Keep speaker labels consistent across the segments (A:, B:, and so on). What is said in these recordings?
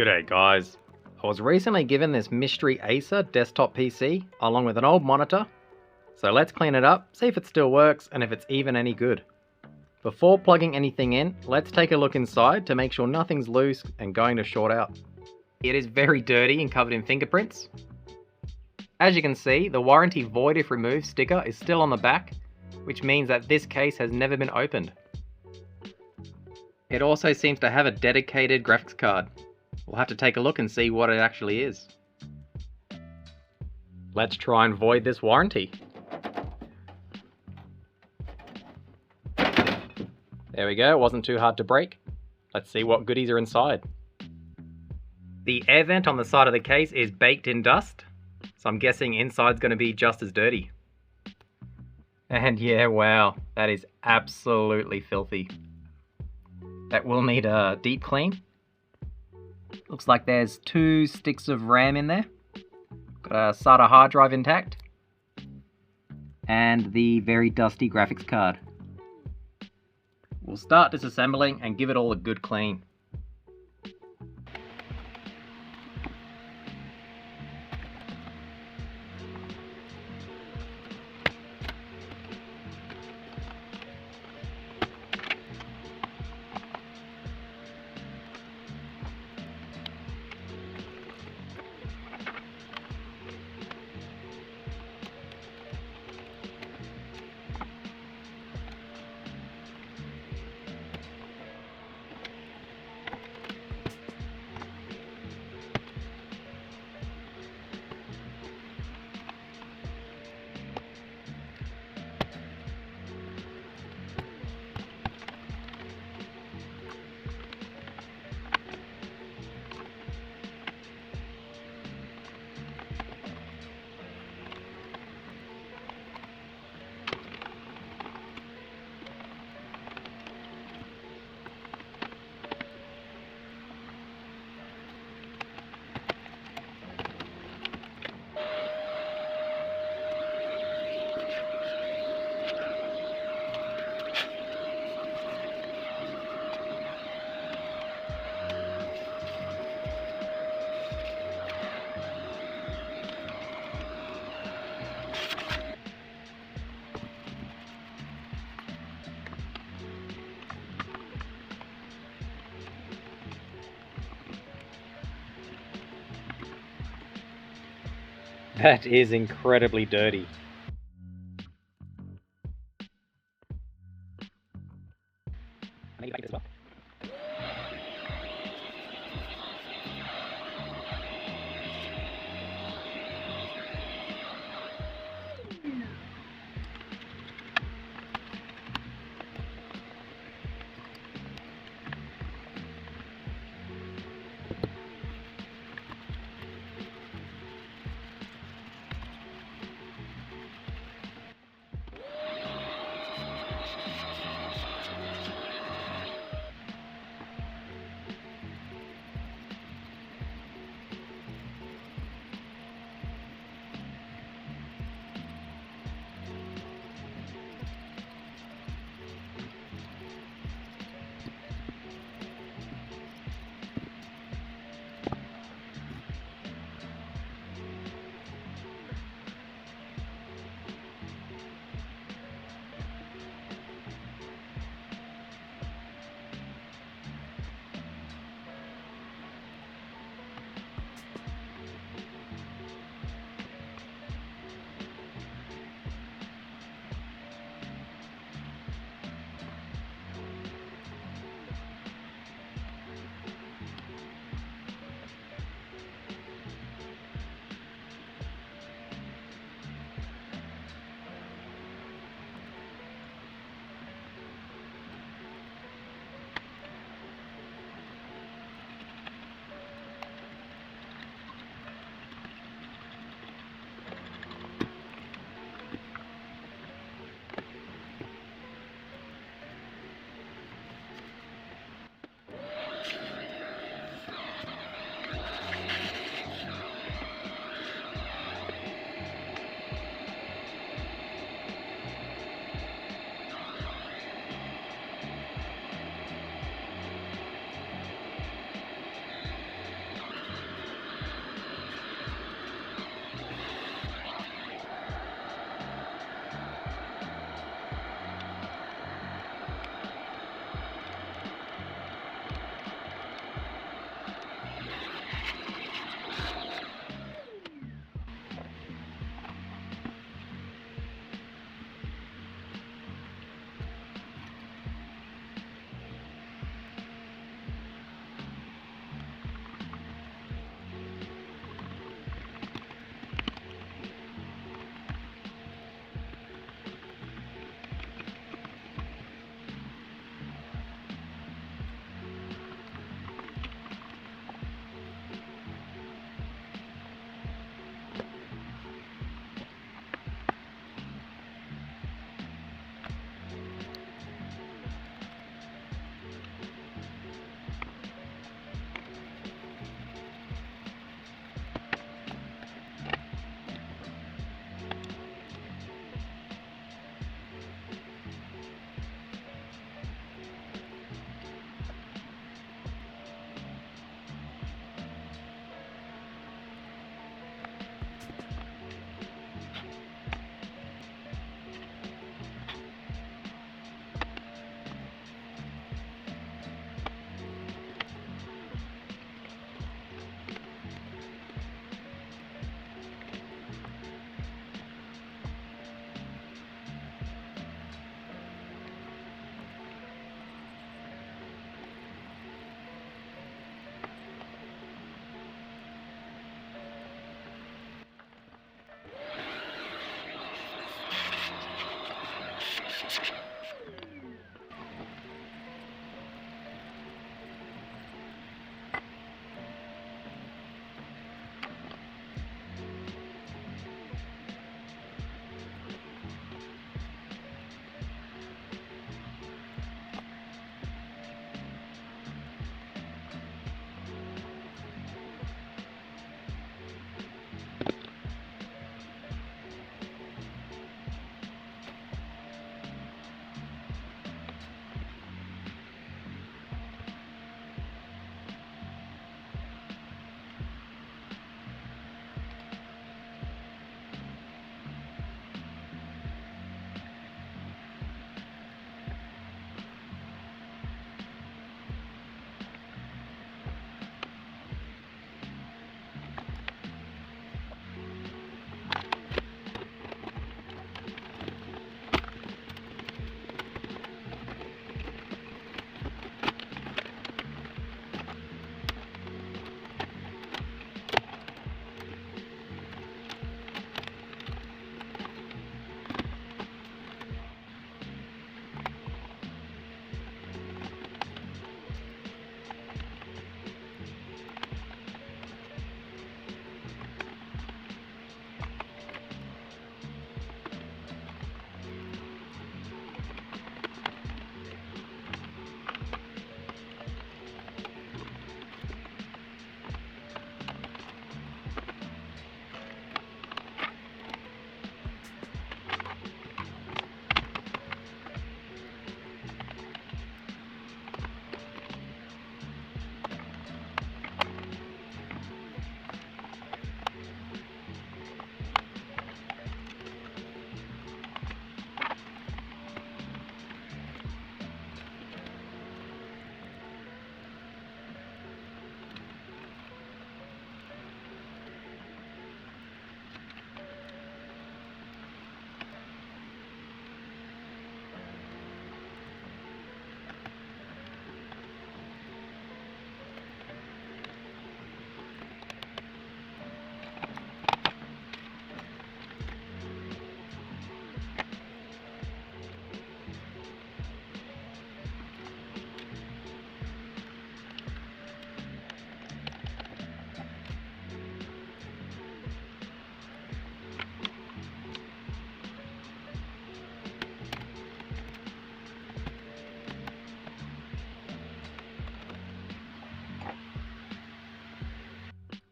A: G'day guys. I was recently given this mystery Acer desktop PC along with an old monitor, so let's clean it up, see if it still works and if it's even any good. Before plugging anything in, let's take a look inside to make sure nothing's loose and going to short out. It is very dirty and covered in fingerprints. As you can see, the warranty void if removed sticker is still on the back, which means that this case has never been opened. It also seems to have a dedicated graphics card. We'll have to take a look and see what it actually is. Let's try and void this warranty. There we go, it wasn't too hard to break. Let's see what goodies are inside. The air vent on the side of the case is baked in dust, so I'm guessing inside's going to be just as dirty. And yeah, wow, that is absolutely filthy. That will need a deep clean. Looks like there's 2 sticks of RAM in there. Got a SATA hard drive intact. And the very dusty graphics card. We'll start disassembling and give it all a good clean. That is incredibly dirty. I need to make it as well.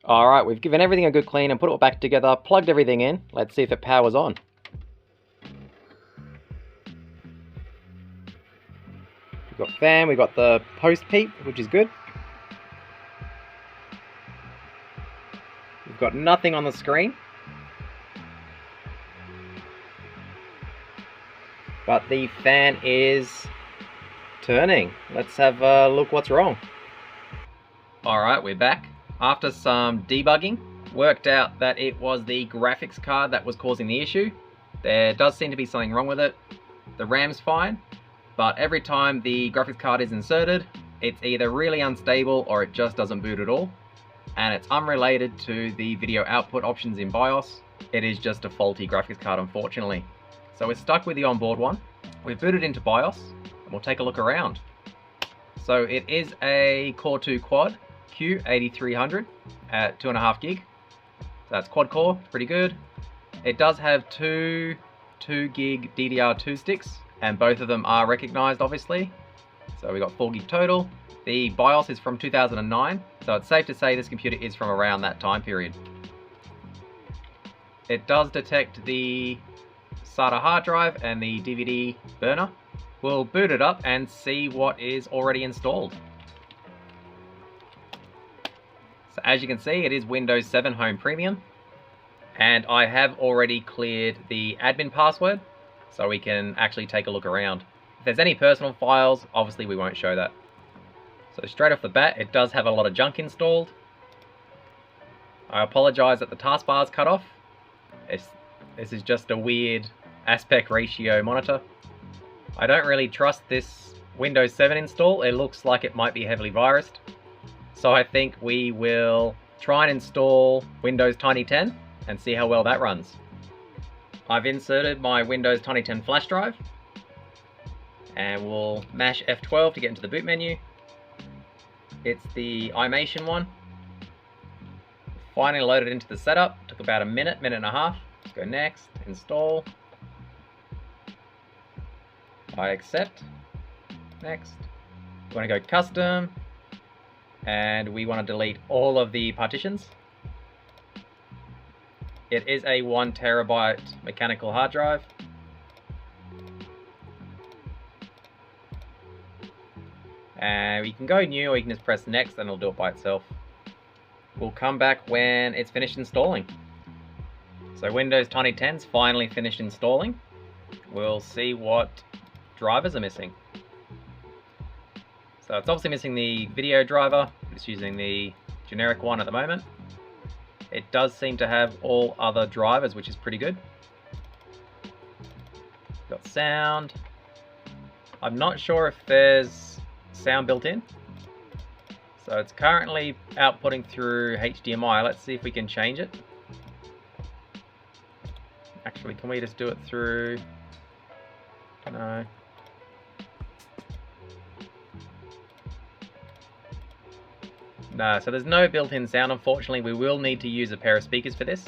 A: Alright, we've given everything a good clean and put it all back together, plugged everything in. Let's see if it powers on. We've got fan, we've got the post peep, which is good. We've got nothing on the screen. But the fan is turning. Let's have a look what's wrong. Alright, we're back. After some debugging, worked out that it was the graphics card that was causing the issue. There does seem to be something wrong with it. The RAM's fine, but every time the graphics card is inserted, it's either really unstable or it just doesn't boot at all. And it's unrelated to the video output options in BIOS. It is just a faulty graphics card, unfortunately. So we're stuck with the onboard one. We've booted into BIOS and we'll take a look around. So it is a Core 2 Quad Q8300 at 2.5 gig. So that's quad core, pretty good. It does have two 2 gig DDR2 sticks, and both of them are recognized, obviously. So we got 4 gig total. The BIOS is from 2009, so it's safe to say this computer is from around that time period. It does detect the SATA hard drive and the DVD burner. We'll boot it up and see what is already installed. So as you can see, it is Windows 7 Home Premium, and I have already cleared the admin password, so we can actually take a look around. If there's any personal files, obviously we won't show that. So straight off the bat, it does have a lot of junk installed. I apologize that the taskbar is cut off. This is just a weird aspect ratio monitor. I don't really trust this Windows 7 install. It looks like it might be heavily virused. So I think we will try and install Windows Tiny 10 and see how well that runs. I've inserted my Windows Tiny 10 flash drive, and we'll mash F12 to get into the boot menu. It's the iMation one. Finally loaded into the setup. Took about a minute, minute and a half. Let's go next, install. I accept. Next. We want to go custom, and we want to delete all of the partitions. It is a 1 terabyte mechanical hard drive. And we can go new, or you can just press next and it'll do it by itself. We'll come back when it's finished installing. So Windows Tiny 10's finally finished installing. We'll see what drivers are missing. So it's obviously missing the video driver. It's using the generic one at the moment. It does seem to have all other drivers, which is pretty good. Got sound. I'm not sure if there's sound built in. So it's currently outputting through HDMI. Let's see if we can change it. Actually, can we just do it through... No. No, so there's no built-in sound, unfortunately. We will need to use a pair of speakers for this,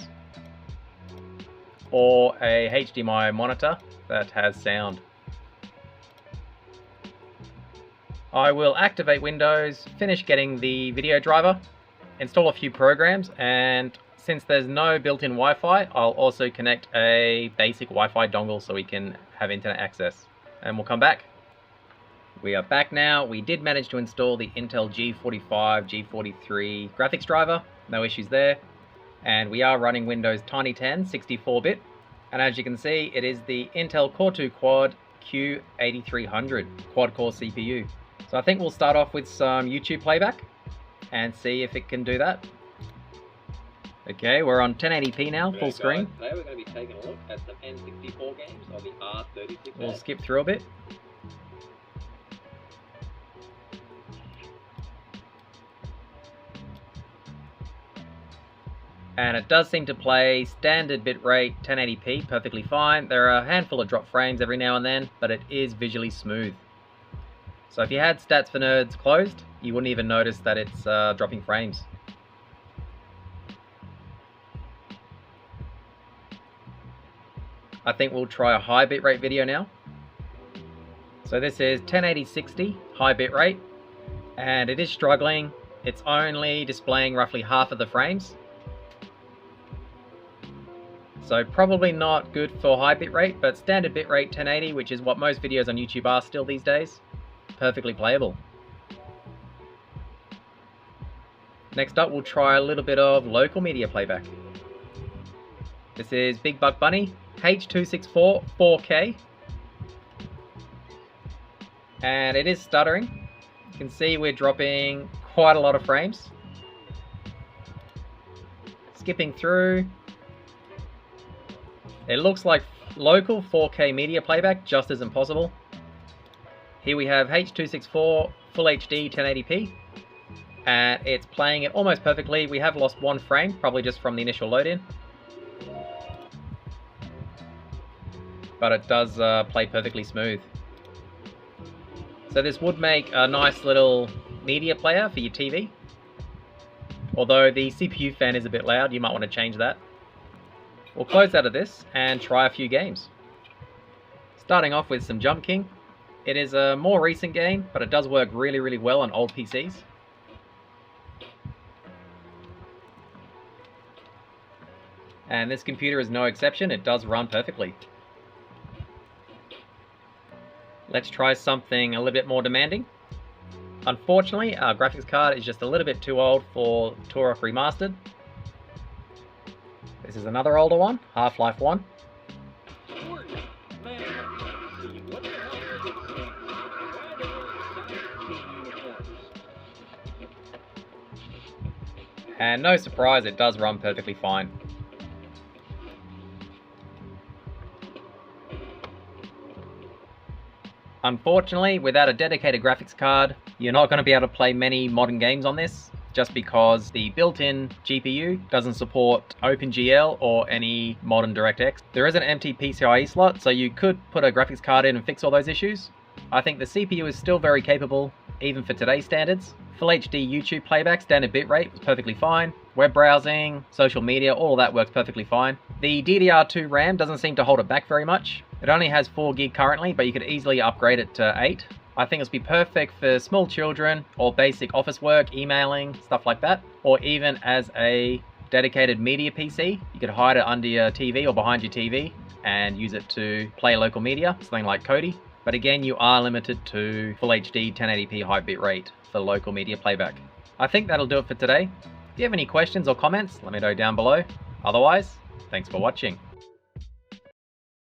A: or a HDMI monitor that has sound. I will activate Windows, finish getting the video driver, install a few programs, and since there's no built-in Wi-Fi, I'll also connect a basic Wi-Fi dongle so we can have internet access. And we'll come back. We are back now. We did manage to install the Intel G45, G43 graphics driver. No issues there. And we are running Windows Tiny 10 64-bit. And as you can see, it is the Intel Core 2 Quad Q8300 quad-core CPU. So I think we'll start off with some YouTube playback and see if it can do that. Okay, we're on 1080p now, full screen.
B: Today we're going to be taking a look at some N64 games on the R36.
A: We'll skip through a bit. And it does seem to play standard bitrate 1080p perfectly fine. There are a handful of drop frames every now and then, but it is visually smooth. So if you had Stats for Nerds closed, you wouldn't even notice that it's dropping frames. I think we'll try a high bitrate video now. So this is 1080-60 high bitrate, and it is struggling. it's only displaying roughly half of the frames. So probably not good for high bitrate, but standard bitrate 1080, which is what most videos on YouTube are still these days, perfectly playable. Next up, we'll try a little bit of local media playback. This is Big Buck Bunny, H.264 4K. And it is stuttering. You can see we're dropping quite a lot of frames. Skipping through. It looks like local 4K media playback just isn't possible. Here we have H.264 Full HD 1080p. And it's playing it almost perfectly. We have lost one frame, probably just from the initial load-in. But it does play perfectly smooth. So this would make a nice little media player for your TV. Although the CPU fan is a bit loud, you might want to change that. We'll close out of this and try a few games. Starting off with some Jump King. It is a more recent game, but it does work really, really well on old PCs. And this computer is no exception, it does run perfectly. Let's try something a little bit more demanding. Unfortunately, our graphics card is just a little bit too old for Turok Remastered. This is another older one, Half-Life 1. And no surprise, it does run perfectly fine. Unfortunately, without a dedicated graphics card, you're not going to be able to play many modern games on this, just because the built-in GPU doesn't support OpenGL or any modern DirectX. There is an empty PCIe slot, so you could put a graphics card in and fix all those issues. I think the CPU is still very capable, even for today's standards. Full HD YouTube playback, standard bitrate was perfectly fine. Web browsing, social media, all of that works perfectly fine. The DDR2 RAM doesn't seem to hold it back very much. It only has 4 GB currently, but you could easily upgrade it to 8. I think it'll be perfect for small children or basic office work, emailing, stuff like that. Or even as a dedicated media PC. You could hide it under your TV or behind your TV and use it to play local media, something like Kodi. But again, you are limited to Full HD 1080p high bitrate for local media playback. I think that'll do it for today. If you have any questions or comments, let me know down below. Otherwise, thanks for watching.